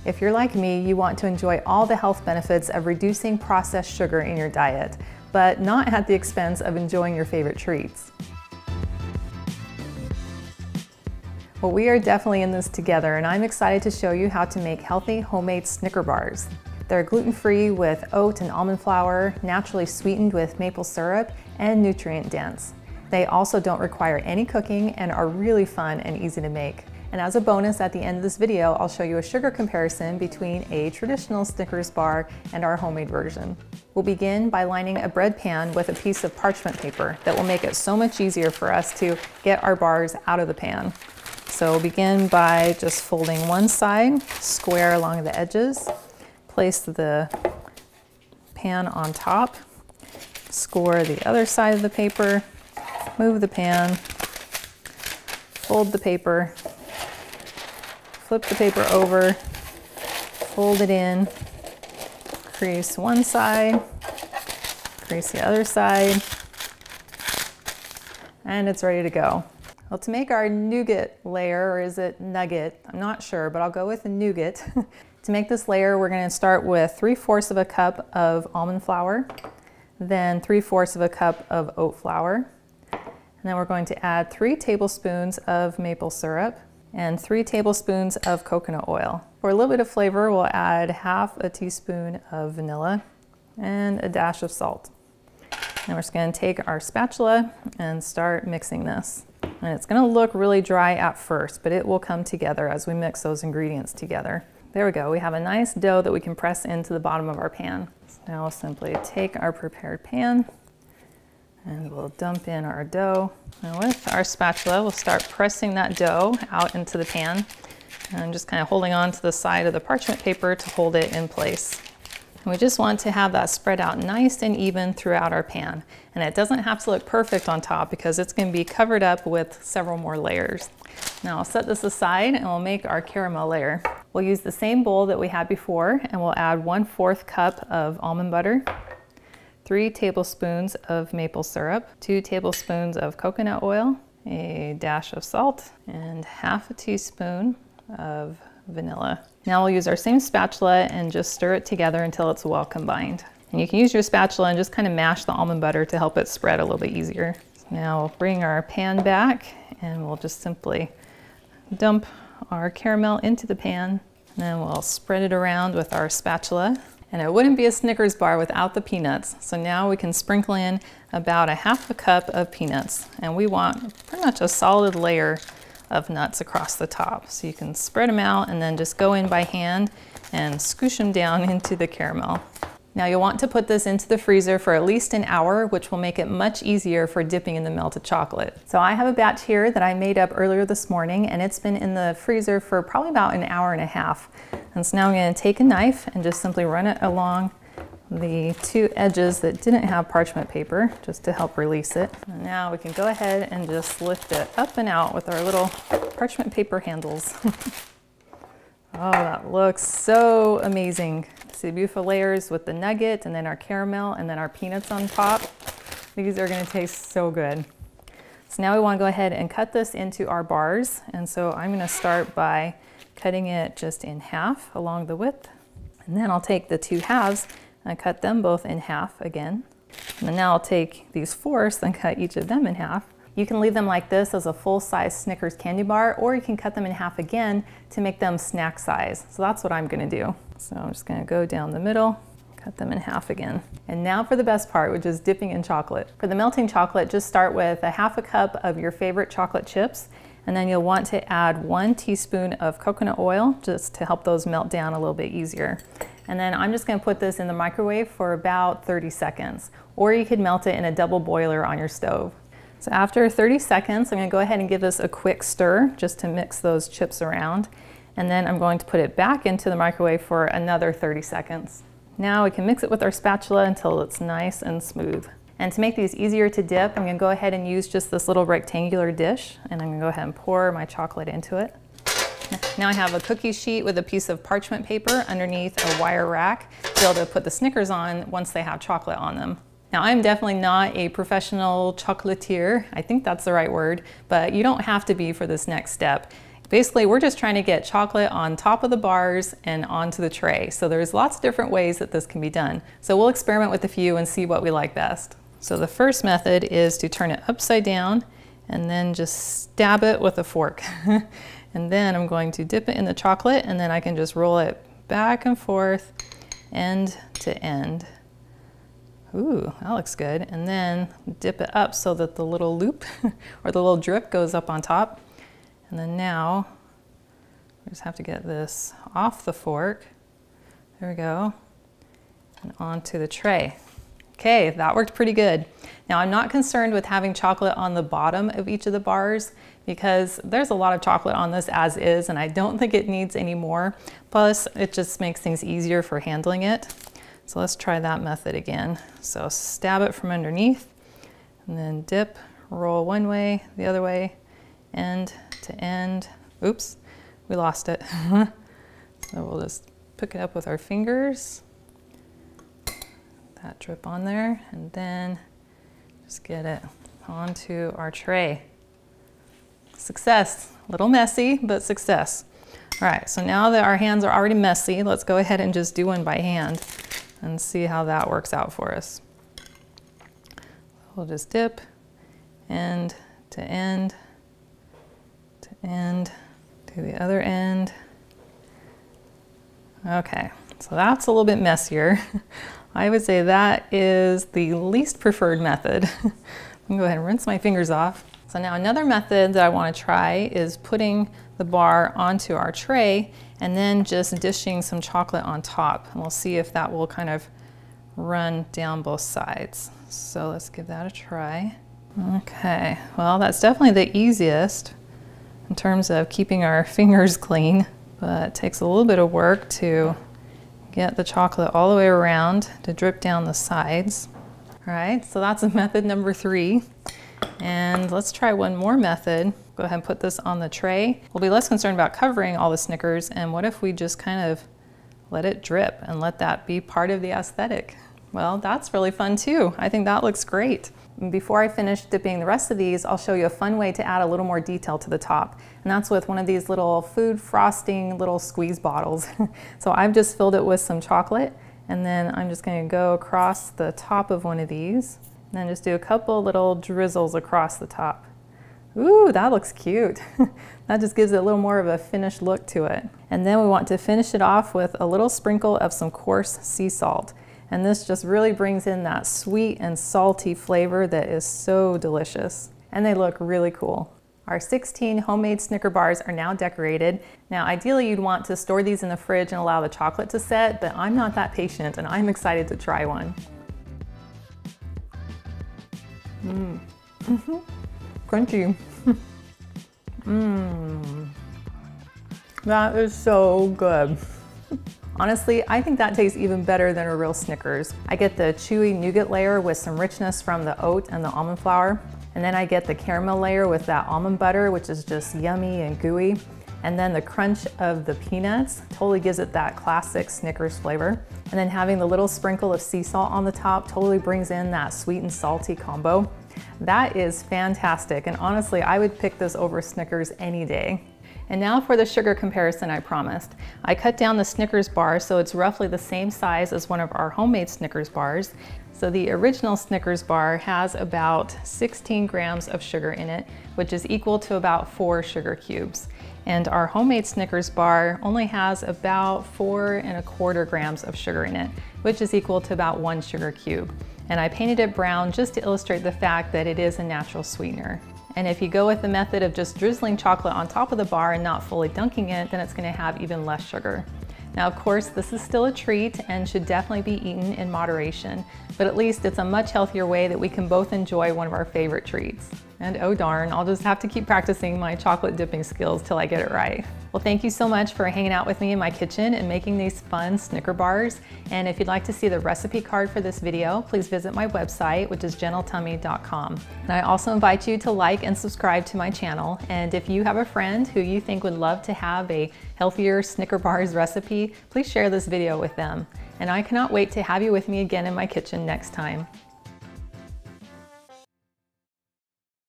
If you're like me, you want to enjoy all the health benefits of reducing processed sugar in your diet, but not at the expense of enjoying your favorite treats. Well, we are definitely in this together, and I'm excited to show you how to make healthy homemade Snicker bars. They're gluten-free with oat and almond flour, naturally sweetened with maple syrup, and nutrient dense. They also don't require any cooking and are really fun and easy to make. And as a bonus at the end of this video, I'll show you a sugar comparison between a traditional Snickers bar and our homemade version. We'll begin by lining a bread pan with a piece of parchment paper that will make it so much easier for us to get our bars out of the pan. So we'll begin by just folding one side square along the edges, place the pan on top, score the other side of the paper, move the pan, fold the paper, flip the paper over, fold it in, crease one side, crease the other side, and it's ready to go. Well, to make our nougat layer, or is it nugget? I'm not sure, but I'll go with the nougat. To make this layer, we're going to start with 3/4 of a cup of almond flour, then 3/4 of a cup of oat flour, and then we're going to add 3 tablespoons of maple syrup and 3 tablespoons of coconut oil. For a little bit of flavor, we'll add 1/2 teaspoon of vanilla and a dash of salt. Now we're just going to take our spatula and start mixing this. And it's going to look really dry at first, but it will come together as we mix those ingredients together. There we go. We have a nice dough that we can press into the bottom of our pan. So now we'll simply take our prepared pan and we'll dump in our dough. Now with our spatula, we'll start pressing that dough out into the pan and just kind of holding on to the side of the parchment paper to hold it in place. And we just want to have that spread out nice and even throughout our pan. And it doesn't have to look perfect on top because it's going to be covered up with several more layers. Now I'll set this aside and we'll make our caramel layer. We'll use the same bowl that we had before and we'll add 1/4 cup of almond butter, 3 tablespoons of maple syrup, 2 tablespoons of coconut oil, a dash of salt, and 1/2 teaspoon of vanilla. Now we'll use our same spatula and just stir it together until it's well combined. And you can use your spatula and just kind of mash the almond butter to help it spread a little bit easier. So now we'll bring our pan back and we'll just simply dump our caramel into the pan. And then we'll spread it around with our spatula. And it wouldn't be a Snickers bar without the peanuts. So now we can sprinkle in about 1/2 cup of peanuts. And we want pretty much a solid layer of nuts across the top. So you can spread them out and then just go in by hand and scoosh them down into the caramel. Now you'll want to put this into the freezer for at least an hour, which will make it much easier for dipping in the melted chocolate. So I have a batch here that I made up earlier this morning and it's been in the freezer for probably about an hour and a half. And so now I'm going to take a knife and just simply run it along the 2 edges that didn't have parchment paper, just to help release it. And now we can go ahead and just lift it up and out with our little parchment paper handles. Oh, that looks so amazing. See the beautiful layers with the nugget and then our caramel and then our peanuts on top. These are going to taste so good. So now we want to go ahead and cut this into our bars. And so I'm going to start by cutting it just in half along the width. And then I'll take the 2 halves and cut them both in half again. And then now I'll take these 4ths and cut each of them in half. You can leave them like this as a full-size Snickers candy bar, or you can cut them in half again to make them snack size. So that's what I'm gonna do. So I'm just gonna go down the middle, cut them in half again. And now for the best part, which is dipping in chocolate. For the melting chocolate, just start with 1/2 cup of your favorite chocolate chips, and then you'll want to add 1 teaspoon of coconut oil just to help those melt down a little bit easier. And then I'm just going to put this in the microwave for about 30 seconds, or you could melt it in a double boiler on your stove. So after 30 seconds, I'm going to go ahead and give this a quick stir just to mix those chips around. And then I'm going to put it back into the microwave for another 30 seconds. Now we can mix it with our spatula until it's nice and smooth. And to make these easier to dip, I'm going to go ahead and use just this little rectangular dish, and I'm going to go ahead and pour my chocolate into it. Now I have a cookie sheet with a piece of parchment paper underneath a wire rack to be able to put the Snickers on once they have chocolate on them. Now I'm definitely not a professional chocolatier, I think that's the right word, but you don't have to be for this next step. Basically, we're just trying to get chocolate on top of the bars and onto the tray. So there's lots of different ways that this can be done. So we'll experiment with a few and see what we like best. So the first method is to turn it upside down and then just stab it with a fork. And then I'm going to dip it in the chocolate, and then I can just roll it back and forth, end to end. Ooh, that looks good. And then dip it up so that the little loop or the little drip goes up on top. And then now, we just have to get this off the fork. There we go. And onto the tray. Okay, that worked pretty good. Now I'm not concerned with having chocolate on the bottom of each of the bars because there's a lot of chocolate on this as is, and I don't think it needs any more. Plus, it just makes things easier for handling it. So let's try that method again. So stab it from underneath and then dip, roll one way, the other way, end to end. Oops, we lost it. So we'll just pick it up with our fingers. That drip on there, and then just get it onto our tray. Success. A little messy, but success. All right, so now that our hands are already messy, let's go ahead and just do one by hand and see how that works out for us. We'll just dip end to end to end to the other end. Okay, so that's a little bit messier. I would say that is the least preferred method. I'm gonna go ahead and rinse my fingers off. So now another method that I want to try is putting the bar onto our tray and then just dishing some chocolate on top. And we'll see if that will kind of run down both sides. So let's give that a try. Okay, well, that's definitely the easiest in terms of keeping our fingers clean, but it takes a little bit of work to get the chocolate all the way around to drip down the sides. All right, so that's method number 3. And let's try one more method. Go ahead and put this on the tray. We'll be less concerned about covering all the Snickers, and what if we just kind of let it drip and let that be part of the aesthetic? Well, that's really fun too. I think that looks great. Before I finish dipping the rest of these, I'll show you a fun way to add a little more detail to the top. And that's with one of these little food frosting little squeeze bottles. So I've just filled it with some chocolate, and then I'm just gonna go across the top of one of these, and then just do a couple little drizzles across the top. Ooh, that looks cute. That just gives it a little more of a finished look to it. And then we want to finish it off with a little sprinkle of some coarse sea salt. And this just really brings in that sweet and salty flavor that is so delicious. And they look really cool. Our 16 homemade Snicker bars are now decorated. Now, ideally you'd want to store these in the fridge and allow the chocolate to set, but I'm not that patient and I'm excited to try one. Crunchy. That is so good. Honestly, I think that tastes even better than a real Snickers. I get the chewy nougat layer with some richness from the oat and the almond flour. And then I get the caramel layer with that almond butter, which is just yummy and gooey. And then the crunch of the peanuts totally gives it that classic Snickers flavor. And then having the little sprinkle of sea salt on the top totally brings in that sweet and salty combo. That is fantastic. And honestly, I would pick this over Snickers any day. And now for the sugar comparison I promised. I cut down the Snickers bar so it's roughly the same size as one of our homemade Snickers bars. So the original Snickers bar has about 16 grams of sugar in it, which is equal to about 4 sugar cubes. And our homemade Snickers bar only has about 4¼ grams of sugar in it, which is equal to about 1 sugar cube. And I painted it brown just to illustrate the fact that it is a natural sweetener. And if you go with the method of just drizzling chocolate on top of the bar and not fully dunking it, then it's going to have even less sugar. Now, of course, this is still a treat and should definitely be eaten in moderation, but at least it's a much healthier way that we can both enjoy one of our favorite treats. And oh darn, I'll just have to keep practicing my chocolate dipping skills till I get it right. Well, thank you so much for hanging out with me in my kitchen and making these fun Snicker bars. And if you'd like to see the recipe card for this video, please visit my website, which is gentletummy.com. And I also invite you to like and subscribe to my channel. And if you have a friend who you think would love to have a healthier Snicker bars recipe, please share this video with them. And I cannot wait to have you with me again in my kitchen next time.